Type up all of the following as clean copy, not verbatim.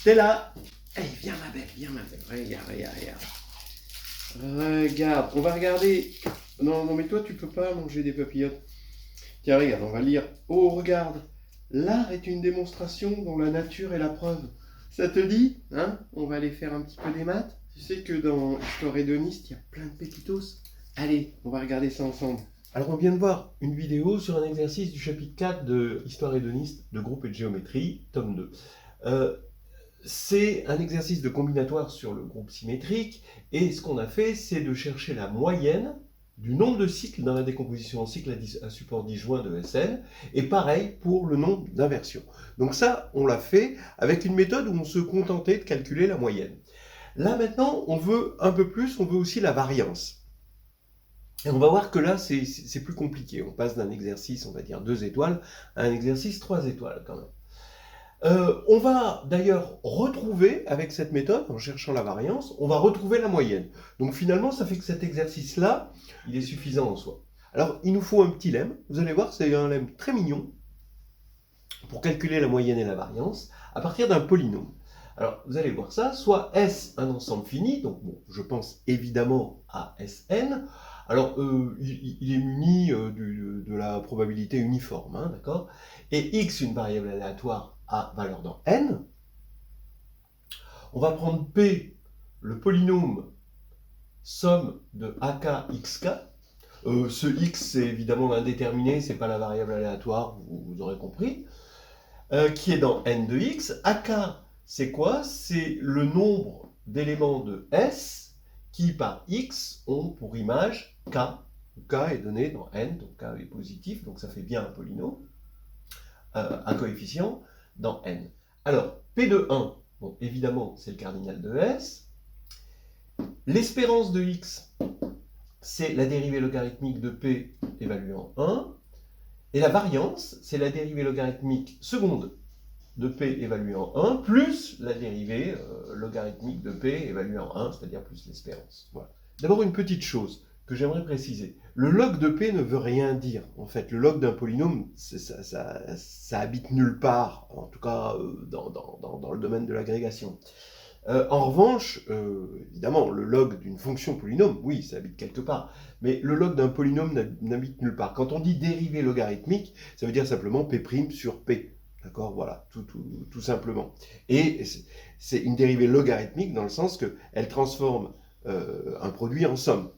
T'es là. Allez, viens ma belle, viens ma belle. Regarde, regarde, regarde. Regarde, on va regarder. Non, non, mais toi, tu peux pas manger des papillotes. Tiens, regarde, on va lire. Oh, regarde. L'art est une démonstration dont la nature est la preuve. Ça te dit, hein? On va aller faire un petit peu des maths. Tu sais que dans Histoire hédoniste, il y a plein de pépitos. Allez, on va regarder ça ensemble. Alors, on vient de voir une vidéo sur un exercice du chapitre 4 de Histoire hédoniste de groupe et de géométrie, tome 2. C'est un exercice de combinatoire sur le groupe symétrique, et ce qu'on a fait, c'est de chercher la moyenne du nombre de cycles dans la décomposition en cycle à support disjoint de Sn, et pareil pour le nombre d'inversions. Donc ça, on l'a fait avec une méthode où on se contentait de calculer la moyenne. Là maintenant, on veut un peu plus, on veut aussi la variance. Et on va voir que là, c'est plus compliqué. On passe d'un exercice, on va dire 2 étoiles, à un exercice 3 étoiles quand même. On va d'ailleurs retrouver, avec cette méthode, en cherchant la variance, on va retrouver la moyenne. Donc finalement, ça fait que cet exercice-là, il est suffisant en soi. Alors, il nous faut un petit lemme. Vous allez voir, c'est un lemme très mignon pour calculer la moyenne et la variance à partir d'un polynôme. Alors, vous allez voir ça, soit S un ensemble fini, donc bon, je pense évidemment à Sn. Alors, il est muni de la probabilité uniforme, hein, d'accord? Et X, une variable aléatoire à valeur dans N. On va prendre P, le polynôme somme de AK xk. Ce X, c'est évidemment l'indéterminé, c'est pas la variable aléatoire, vous aurez compris, qui est dans N de X. AK, c'est quoi? C'est le nombre d'éléments de S qui, par X, ont pour image K. K est donné dans N, donc K est positif, donc ça fait bien un polynôme, un coefficient dans N. Alors, P de 1, bon, évidemment, c'est le cardinal de S. L'espérance de X, c'est la dérivée logarithmique de P évaluée en 1. Et la variance, c'est la dérivée logarithmique seconde de P évaluée en 1, plus la dérivée logarithmique de P évaluée en 1, c'est-à-dire plus l'espérance. Voilà. D'abord, une petite chose que j'aimerais préciser. Le log de P ne veut rien dire. En fait, le log d'un polynôme, ça habite nulle part, en tout cas dans le domaine de l'agrégation. En revanche, évidemment, le log d'une fonction polynôme, oui, ça habite quelque part. Mais le log d'un polynôme n'habite nulle part. Quand on dit dérivée logarithmique, ça veut dire simplement P' sur P. D'accord, voilà, tout simplement. Et c'est une dérivée logarithmique dans le sens qu'elle transforme un produit en somme.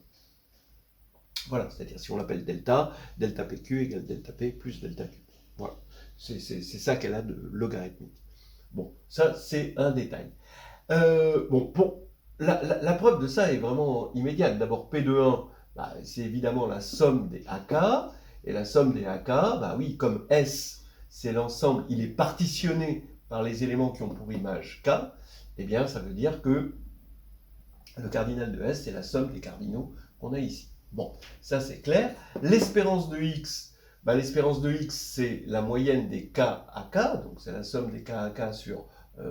Voilà, c'est-à-dire si on l'appelle delta, delta PQ égale delta P plus delta Q. Voilà, c'est ça qu'elle a de logarithmique. Bon, ça c'est un détail. Bon, la preuve de ça est vraiment immédiate. D'abord, P de 1, bah, c'est évidemment la somme des AK. Et la somme des AK, bah oui, comme S, c'est l'ensemble, il est partitionné par les éléments qui ont pour image K, eh bien, ça veut dire que le cardinal de S, c'est la somme des cardinaux qu'on a ici. Bon, ça c'est clair. L'espérance de X, bah, l'espérance de X, c'est la moyenne des K à K, donc c'est la somme des K à K sur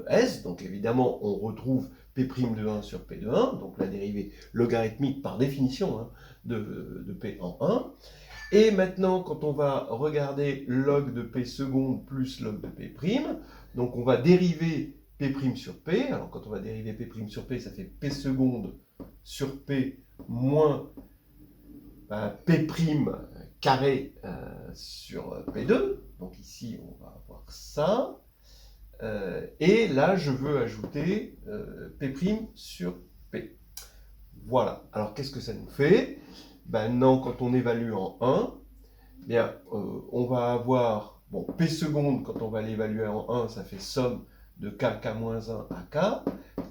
S, donc évidemment on retrouve P' de 1 sur P de 1, donc la dérivée logarithmique par définition hein, de P en 1. Et maintenant, quand on va regarder log de P seconde plus log de P', donc on va dériver P' sur P. Alors quand on va dériver P' sur P, ça fait P seconde sur P moins P' carré sur P2. Donc ici, on va avoir ça. Et là, je veux ajouter P' sur P. Voilà. Alors qu'est-ce que ça nous fait? Maintenant, quand on évalue en 1, bien, on va avoir, bon, P seconde, quand on va l'évaluer en 1, ça fait somme de K, K-1 à K.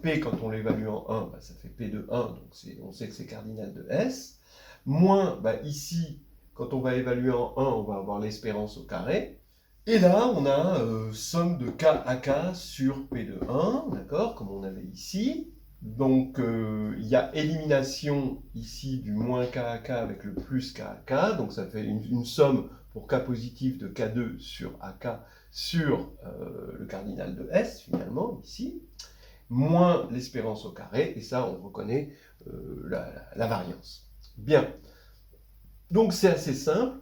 P, quand on l'évalue en 1, bah, ça fait P de 1, donc on sait que c'est cardinal de S. Moins, bah, ici, quand on va évaluer en 1, on va avoir l'espérance au carré. Et là, on a somme de K à K sur P de 1, d'accord, comme on avait ici. Donc, il y a élimination ici du moins K à K avec le plus K à K. Donc, ça fait une somme pour K positif de K2 sur AK sur le cardinal de S, finalement, ici. Moins l'espérance au carré. Et ça, on reconnaît la variance. Bien. Donc, c'est assez simple.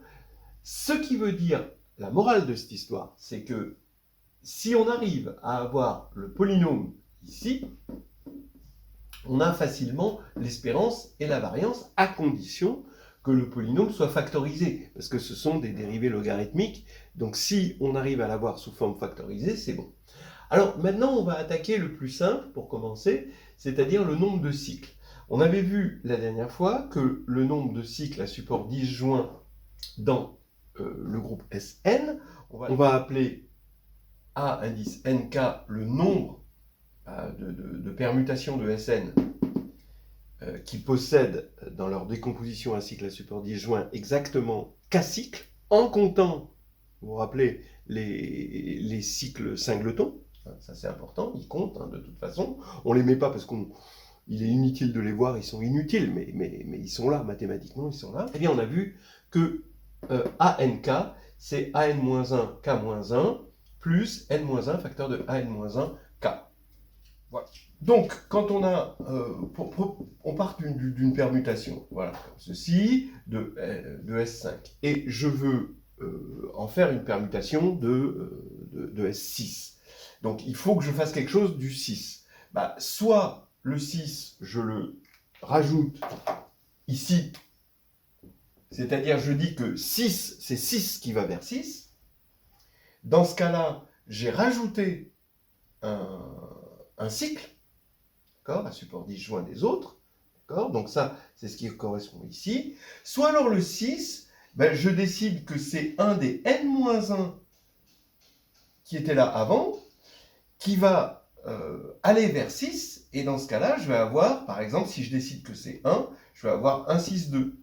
Ce qui veut dire, la morale de cette histoire, c'est que si on arrive à avoir le polynôme ici, on a facilement l'espérance et la variance à condition que le polynôme soit factorisé, parce que ce sont des dérivées logarithmiques, donc si on arrive à l'avoir sous forme factorisée, c'est bon. Alors maintenant, on va attaquer le plus simple pour commencer, c'est-à-dire le nombre de cycles. On avait vu la dernière fois que le nombre de cycles à support disjoint dans le groupe Sn, on va appeler A indice nk le nombre de permutations de Sn qui possèdent dans leur décomposition un cycle à support disjoint exactement k cycles, en comptant, vous vous rappelez, les cycles singletons. Ça c'est important, ils comptent de toute façon. On ne les met pas parce qu'il est inutile de les voir, ils sont inutiles, mais ils sont là, mathématiquement, ils sont là. Eh bien, on a vu que ANK, c'est AN-1, K-1, plus N-1 facteur de AN-1, K. Voilà. Donc, quand on a, on part d'une permutation, voilà, comme ceci, de S5, et je veux en faire une permutation de S6. Donc, il faut que je fasse quelque chose du 6. Bah, soit le 6, je le rajoute ici, c'est-à-dire je dis que 6, c'est 6 qui va vers 6. Dans ce cas-là, j'ai rajouté un cycle, à support disjoint des autres. Donc ça, c'est ce qui correspond ici. Soit alors le 6, ben, je décide que c'est un des n-1 qui était là avant, qui va aller vers 6, et dans ce cas-là, je vais avoir, par exemple, si je décide que c'est 1, je vais avoir 1, 6, 2.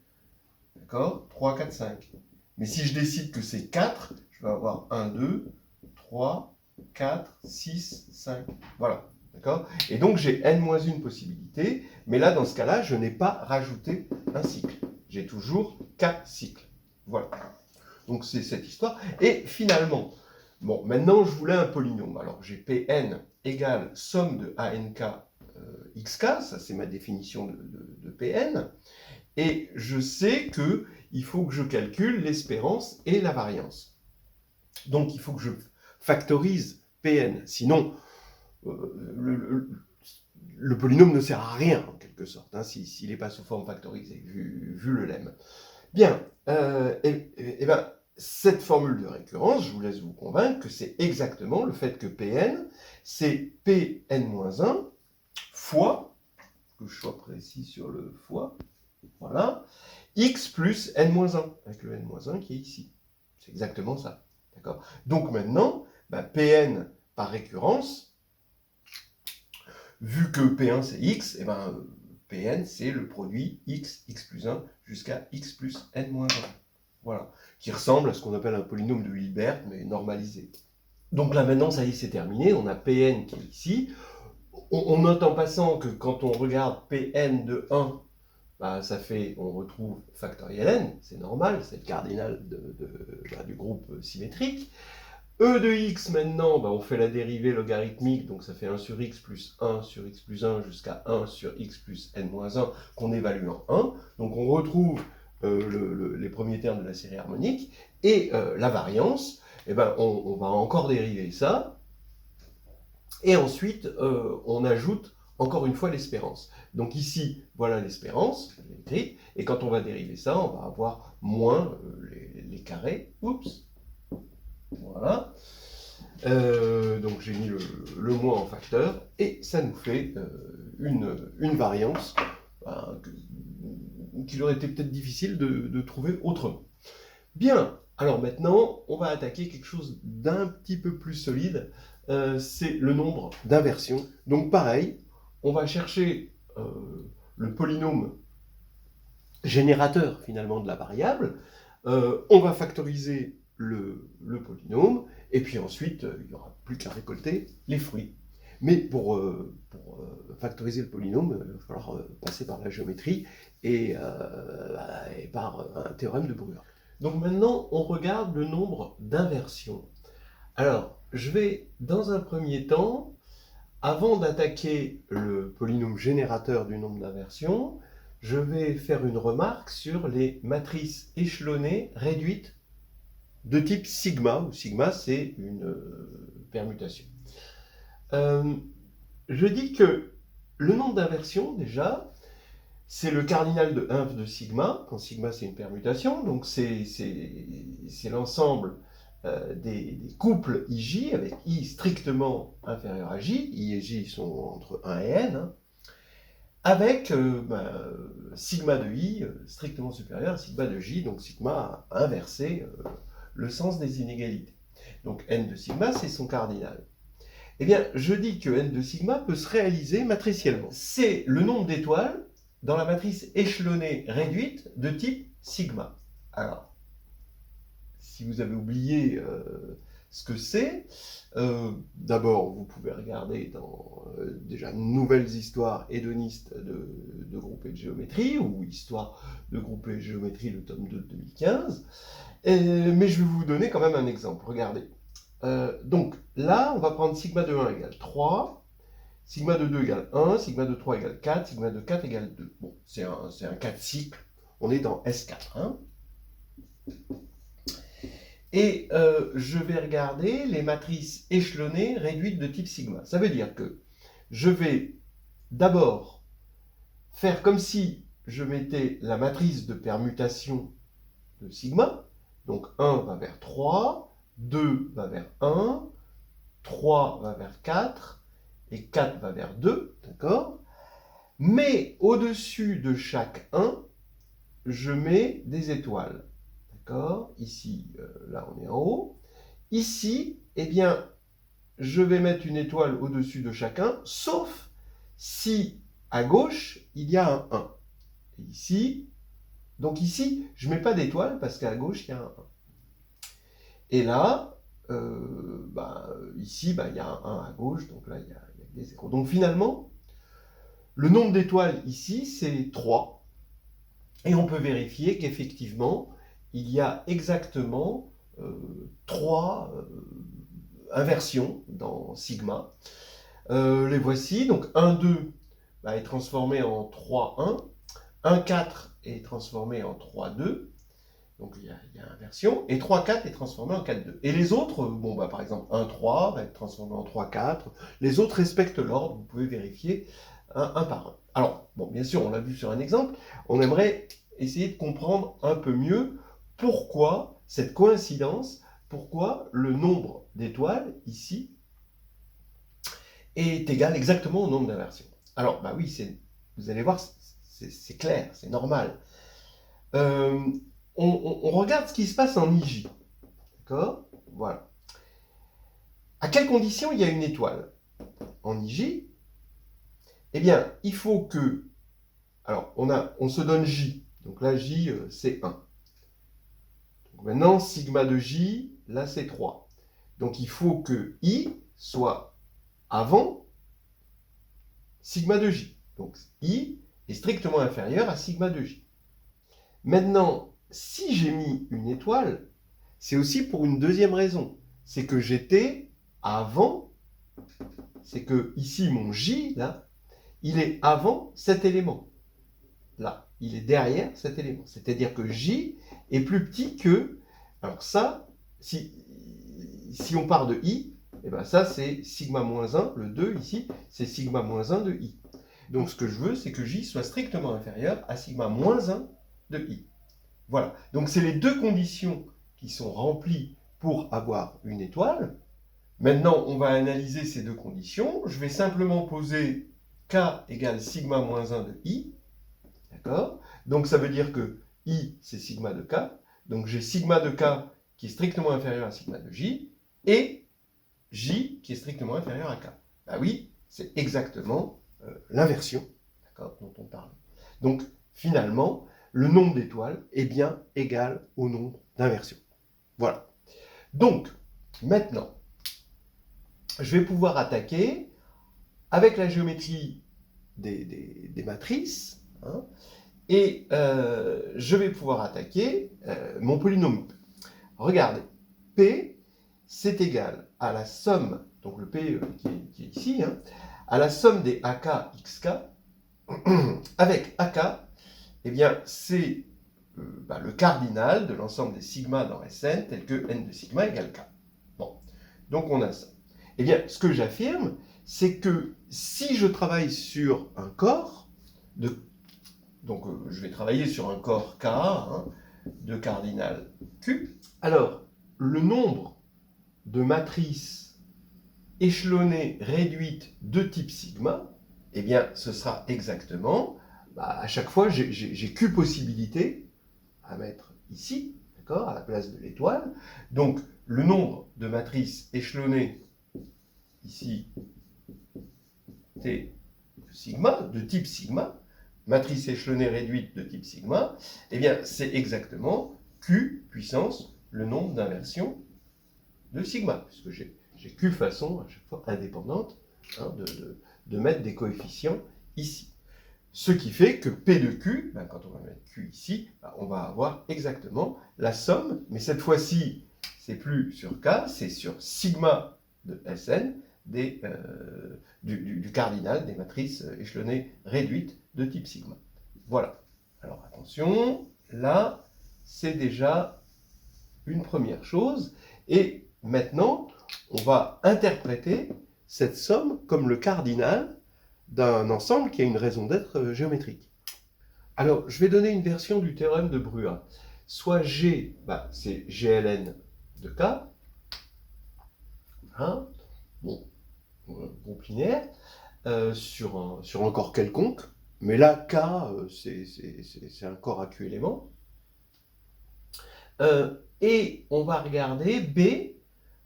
D'accord ? 3, 4, 5. Mais si je décide que c'est 4, je vais avoir 1, 2, 3, 4, 6, 5. Voilà. D'accord ? Et donc, j'ai n-1 possibilité, mais là, dans ce cas-là, je n'ai pas rajouté un cycle. J'ai toujours 4 cycles. Voilà. Donc, c'est cette histoire. Et finalement, bon, maintenant, je voulais un polynôme. Alors, j'ai Pn égale somme de ANK xk, ça c'est ma définition de Pn, et je sais qu'il faut que je calcule l'espérance et la variance. Donc, il faut que je factorise Pn, sinon le polynôme ne sert à rien, en quelque sorte, s'il n'est pas sous forme factorisée, vu le lemme. Bien, et ben, cette formule de récurrence, je vous laisse vous convaincre que c'est exactement le fait que Pn, c'est Pn-1 fois, que je sois précis sur le fois, voilà, x plus n-1, avec le n-1 qui est ici. C'est exactement ça. D'accord ? Donc maintenant, Pn par récurrence, vu que P1 c'est x, et Pn c'est le produit x plus 1 jusqu'à x plus n-1. Voilà, qui ressemble à ce qu'on appelle un polynôme de Hilbert, mais normalisé. Donc là maintenant, ça y est, c'est terminé, on a Pn qui est ici. On note en passant que quand on regarde Pn de 1, ça fait, on retrouve factoriel n, c'est normal, c'est le cardinal du groupe symétrique. E de x, maintenant, on fait la dérivée logarithmique, donc ça fait 1 sur x plus 1 sur x plus 1 jusqu'à 1 sur x plus n-1 qu'on évalue en 1. Donc on retrouve les premiers termes de la série harmonique, et la variance, on va encore dériver ça, et ensuite on ajoute encore une fois l'espérance. Donc ici, voilà l'espérance, et quand on va dériver ça, on va avoir moins les carrés, oups, voilà. Donc j'ai mis le moins en facteur, et ça nous fait une variance qu'il aurait été peut-être difficile de trouver autrement. Bien, alors maintenant, on va attaquer quelque chose d'un petit peu plus solide, c'est le nombre d'inversions. Donc pareil, on va chercher le polynôme générateur finalement de la variable, on va factoriser le polynôme, et puis ensuite, il n'y aura plus qu'à récolter les fruits. Mais pour factoriser le polynôme, il va falloir passer par la géométrie et par un théorème de Brure. Donc maintenant, on regarde le nombre d'inversions. Alors, je vais, dans un premier temps, avant d'attaquer le polynôme générateur du nombre d'inversions, je vais faire une remarque sur les matrices échelonnées réduites de type sigma, où sigma c'est une permutation. Je dis que le nombre d'inversions, déjà, c'est le cardinal de 1 de sigma, quand sigma c'est une permutation, donc c'est l'ensemble des couples IJ avec I strictement inférieur à J, I et J sont entre 1 et N, hein, avec sigma de I strictement supérieur à sigma de J, donc sigma a inversé le sens des inégalités. Donc N de sigma, c'est son cardinal. Eh bien, je dis que N de sigma peut se réaliser matriciellement. C'est le nombre d'étoiles dans la matrice échelonnée réduite de type sigma. Alors, si vous avez oublié ce que c'est, d'abord, vous pouvez regarder dans déjà Nouvelles histoires hédonistes de groupés de géométrie, ou Histoire de groupés de géométrie, le tome 2 de 2015. Mais je vais vous donner quand même un exemple. Regardez. Donc là, on va prendre sigma de 1 égale 3, sigma de 2 égale 1, sigma de 3 égale 4, sigma de 4 égale 2. Bon, c'est un cas de cycle. On est dans S4. Hein. Et je vais regarder les matrices échelonnées réduites de type sigma. Ça veut dire que je vais d'abord faire comme si je mettais la matrice de permutation de sigma. Donc 1 va vers 3, 2 va vers 1, 3 va vers 4, et 4 va vers 2, d'accord? Mais au-dessus de chaque 1, je mets des étoiles, d'accord? Ici, là on est en haut. Ici, eh bien, je vais mettre une étoile au-dessus de chacun, sauf si à gauche, il y a un 1. Et ici, donc ici, je ne mets pas d'étoile parce qu'à gauche, il y a un 1. Et là, ici, il y a un 1 à gauche, donc là, il y a des 0. Donc finalement, le nombre d'étoiles ici, c'est 3. Et on peut vérifier qu'effectivement, il y a exactement 3 inversions dans sigma. Les voici. Donc 1, 2 est transformé en 3, 1. 1, 4 est transformé en 3, 2. Donc il y a inversion. Et 3, 4 est transformé en 4, 2. Et les autres, par exemple 1, 3 va être transformé en 3, 4. Les autres respectent l'ordre. Vous pouvez vérifier un par un. Alors, bien sûr, on l'a vu sur un exemple. On aimerait essayer de comprendre un peu mieux pourquoi cette coïncidence, pourquoi le nombre d'étoiles ici est égal exactement au nombre d'inversions. Alors, oui, vous allez voir, c'est clair, c'est normal. On regarde ce qui se passe en IJ. D'accord? Voilà. À quelles conditions il y a une étoile? En IJ, eh bien, il faut que... Alors, on se donne J. Donc là, J, c'est 1. Donc maintenant, sigma de J, là, c'est 3. Donc il faut que I soit avant sigma de J. Donc I est strictement inférieur à sigma de J. Maintenant, si j'ai mis une étoile, c'est aussi pour une deuxième raison. C'est que j'étais avant, c'est que ici, mon J, là, il est avant cet élément. Là, il est derrière cet élément. C'est-à-dire que J est plus petit que... Alors ça, si on part de I, eh ben ça c'est sigma moins 1, le 2 ici, c'est sigma moins 1 de I. Donc ce que je veux, c'est que J soit strictement inférieur à sigma moins 1 de I. Voilà. Donc c'est les deux conditions qui sont remplies pour avoir une étoile. Maintenant, on va analyser ces deux conditions. Je vais simplement poser K égale sigma moins 1 de I. D'accord? Donc ça veut dire que I, c'est sigma de K. Donc j'ai sigma de K qui est strictement inférieur à sigma de J, et J qui est strictement inférieur à K. Oui, c'est exactement l'inversion, d'accord, dont on parle. Donc finalement, le nombre d'étoiles est bien égal au nombre d'inversions. Voilà. Donc, maintenant, je vais pouvoir attaquer avec la géométrie des matrices, hein, et je vais pouvoir attaquer mon polynôme. Regardez, P, c'est égal à la somme, donc le P qui est ici, hein, à la somme des AK XK, avec AK, eh bien, c'est le cardinal de l'ensemble des sigma dans Sn, tel que n de sigma égale K. Bon, donc on a ça. Eh bien, ce que j'affirme, c'est que si je travaille sur un corps, donc je vais travailler sur un corps K, hein, de cardinal Q, alors le nombre de matrices échelonnées réduites de type sigma, eh bien, ce sera exactement, à chaque fois, j'ai Q possibilités à mettre ici, d'accord, à la place de l'étoile. Donc, le nombre de matrices échelonnées ici, T sigma, de type sigma, matrice échelonnée réduite de type sigma, eh bien, c'est exactement Q puissance le nombre d'inversions de sigma, puisque j'ai Q façon à chaque fois indépendante, hein, de mettre des coefficients ici. Ce qui fait que P de Q, ben, quand on va mettre Q ici, ben, on va avoir exactement la somme, mais cette fois-ci, c'est plus sur K, c'est sur sigma de Sn du cardinal des matrices échelonnées réduites de type sigma. Voilà. Alors attention, là, c'est déjà une première chose. Et maintenant, on va interpréter cette somme comme le cardinal d'un ensemble qui a une raison d'être géométrique. Alors, je vais donner une version du théorème de Brua. Soit G, c'est GLN de K, hein, bon, groupe linéaire, sur un corps quelconque, mais là, K, c'est un corps à Q éléments. Et on va regarder B,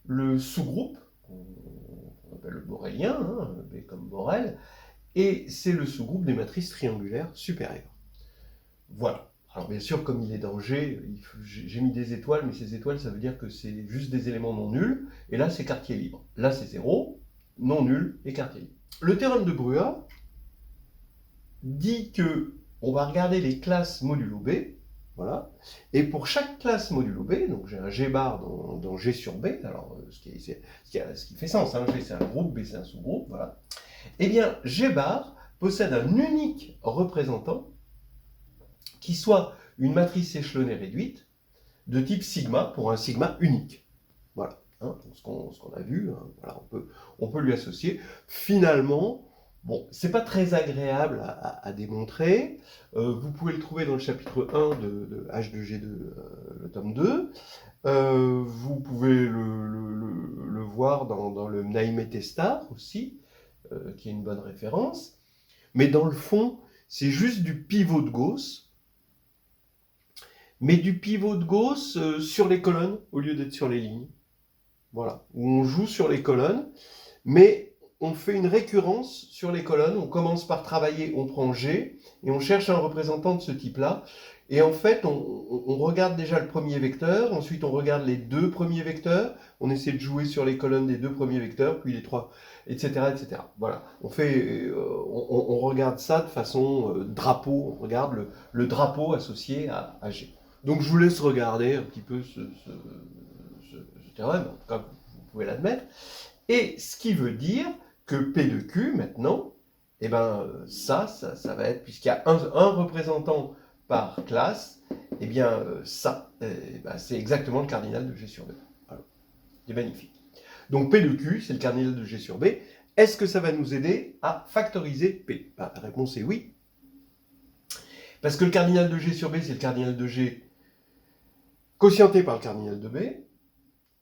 le sous-groupe, qu'on appelle le borélien, hein, B comme Borel, et c'est le sous-groupe des matrices triangulaires supérieures. Voilà. Alors bien sûr, comme il est dans G, j'ai mis des étoiles, mais ces étoiles, ça veut dire que c'est juste des éléments non nuls, et là, c'est quartier libre. Là, c'est 0, non nul et quartier libre. Le théorème de Brua dit que on va regarder les classes modulo B, voilà, et pour chaque classe modulo B, donc j'ai un G bar dans G sur B, alors ce qui fait sens, hein, G c'est un groupe, B c'est un sous-groupe, voilà, eh bien G bar possède un unique représentant qui soit une matrice échelonnée réduite de type sigma pour un sigma unique. Voilà, hein, ce qu'on a vu, hein, voilà, on peut lui associer. Finalement, bon, c'est pas très agréable à démontrer. Vous pouvez le trouver dans le chapitre 1 de H2G2, le tome 2. Vous pouvez le voir dans le Naïm-Testar aussi, qui est une bonne référence. Mais dans le fond, c'est juste du pivot de Gauss, mais du pivot de Gauss sur les colonnes au lieu d'être sur les lignes. Voilà, où on joue sur les colonnes, mais on fait une récurrence sur les colonnes. On commence par travailler, on prend G, et on cherche un représentant de ce type-là. Et en fait, on regarde déjà le premier vecteur, ensuite on regarde les deux premiers vecteurs, on essaie de jouer sur les colonnes des deux premiers vecteurs, puis les trois, etc. etc. Voilà, on regarde ça de façon drapeau, on regarde le drapeau associé à G. Donc je vous laisse regarder un petit peu ce théorème, en tout cas vous pouvez l'admettre, et ce qui veut dire que P de Q maintenant, eh ben ça va être, puisqu'il y a un représentant par classe, eh bien c'est exactement le cardinal de G sur B. Voilà. C'est magnifique. Donc P de Q, c'est le cardinal de G sur B. Est-ce que ça va nous aider à factoriser P? La réponse est oui. Parce que le cardinal de G sur B, c'est le cardinal de G quotienté par le cardinal de B.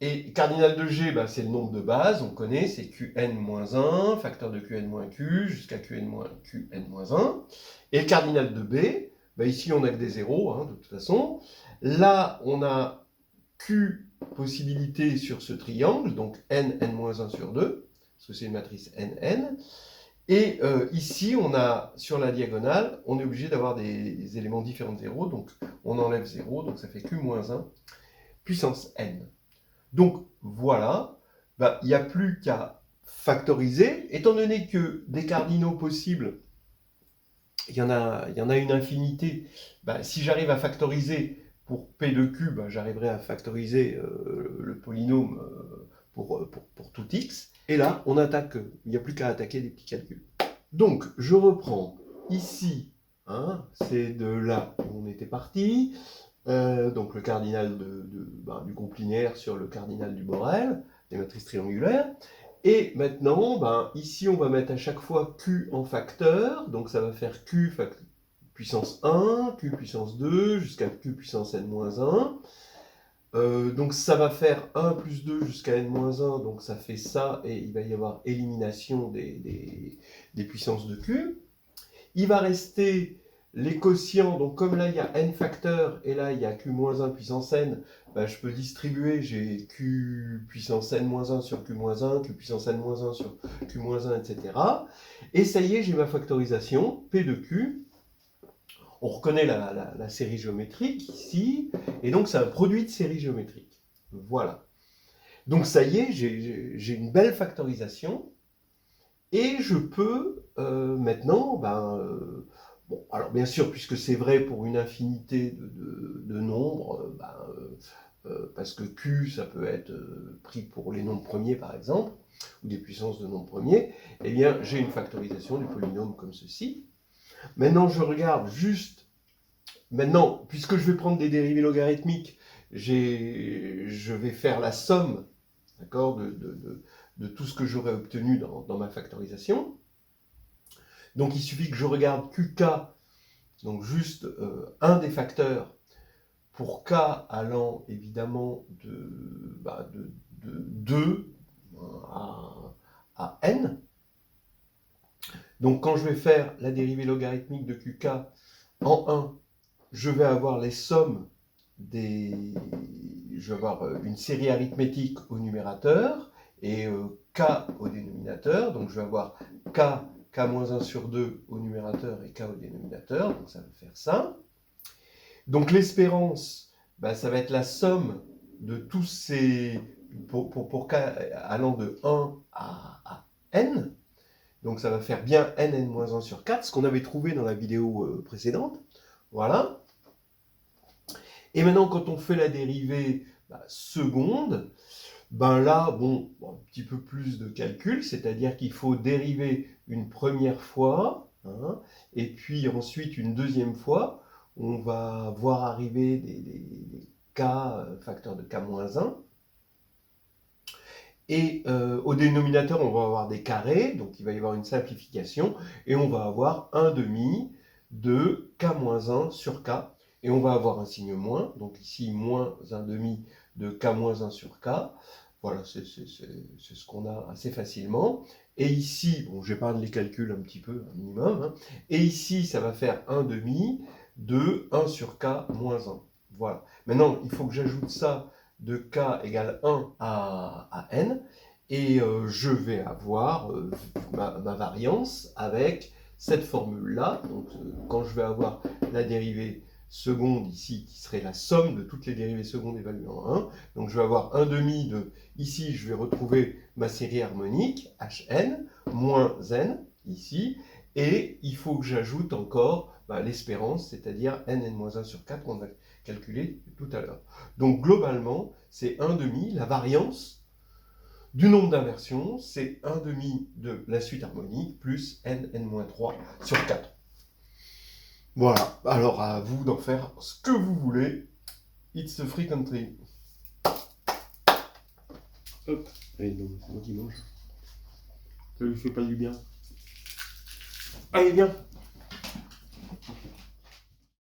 Et cardinal de G, c'est le nombre de bases, on connaît, c'est Qn-1, facteur de Qn-Q, jusqu'à Qn-1. Et le cardinal de B, ici on n'a que des zéros, hein, de toute façon. Là, on a Q possibilités sur ce triangle, donc n-1 sur 2, parce que c'est une matrice nn. Et ici, on a, sur la diagonale, on est obligé d'avoir des éléments différents de 0, donc on enlève 0, donc ça fait Q-1 puissance n. Donc voilà, il n'y a plus qu'à factoriser. Étant donné que des cardinaux possibles, il y en a une infinité, si j'arrive à factoriser pour P de Q, j'arriverai à factoriser le polynôme pour tout x. Et là, on attaque, il n'y a plus qu'à attaquer des petits calculs. Donc, je reprends ici, hein, c'est de là où on était parti. Donc le cardinal du groupe linéaire sur le cardinal du Borel, des matrices triangulaires. Et maintenant, ben, ici, on va mettre à chaque fois Q en facteur. Donc, ça va faire Q puissance 1, Q puissance 2, jusqu'à Q puissance n-1. Donc, ça va faire 1 plus 2 jusqu'à n-1. Donc, ça fait ça. Et il va y avoir élimination des puissances de Q. Il va rester les quotients. Donc, comme là, il y a n facteurs et là, il y a Q-1 puissance n, ben, je peux distribuer. J'ai Q puissance n-1 sur Q-1, Q puissance n-1 sur Q-1, etc. Et ça y est, j'ai ma factorisation, P de Q. On reconnaît la série géométrique ici. Et donc, c'est un produit de série géométrique. Voilà. Donc, ça y est, j'ai une belle factorisation. Et je peux maintenant, bon, alors bien sûr, puisque c'est vrai pour une infinité de nombres, parce que Q, ça peut être pris pour les nombres premiers, par exemple, ou des puissances de nombres premiers, eh bien, j'ai une factorisation du polynôme comme ceci. Maintenant, je regarde juste, maintenant, puisque je vais prendre des dérivées logarithmiques, je vais faire la somme, d'accord, de tout ce que j'aurais obtenu dans ma factorisation. Donc il suffit que je regarde QK, donc juste un des facteurs, pour K allant évidemment de 2 à N. Donc quand je vais faire la dérivée logarithmique de QK en 1, je vais avoir les sommes je vais avoir une série arithmétique au numérateur et K au dénominateur. Donc je vais avoir K-1 sur 2 au numérateur et K au dénominateur. Donc ça va faire ça. Donc l'espérance, ça va être la somme de tous ces... Pour K allant de 1 à N. Donc ça va faire bien n-1 sur 4, ce qu'on avait trouvé dans la vidéo précédente. Voilà. Et maintenant, quand on fait la dérivée seconde, là, bon, un petit peu plus de calcul, c'est-à-dire qu'il faut dériver une première fois, hein, et puis ensuite une deuxième fois. On va voir arriver des k, facteurs de k-1. Et au dénominateur, on va avoir des carrés, donc il va y avoir une simplification, et on va avoir 1 demi de k-1 sur k. Et on va avoir un signe moins, donc ici moins 1 demi de k-1 sur k. Voilà, c'est ce qu'on a assez facilement. Et ici, bon, j'épargne les calculs un petit peu, un minimum. Hein. Et ici, ça va faire 1 demi de 1 sur k moins 1. Voilà. Maintenant, il faut que j'ajoute ça de k égale 1 à n. Et je vais avoir ma variance avec cette formule-là. Donc, quand je vais avoir la dérivée seconde ici, qui serait la somme de toutes les dérivées secondes évaluées en 1. Donc je vais avoir 1 demi de... Ici, je vais retrouver ma série harmonique, Hn, moins n, ici. Et il faut que j'ajoute encore l'espérance, c'est-à-dire n-1 sur 4 qu'on va calculer tout à l'heure. Donc globalement, c'est 1 demi, la variance du nombre d'inversions, c'est 1 demi de la suite harmonique plus n-3 sur 4. Voilà, alors à vous d'en faire ce que vous voulez. It's a free country. Hop, allez, non, c'est moi qui mange. Ça lui fait pas du bien. Allez, viens.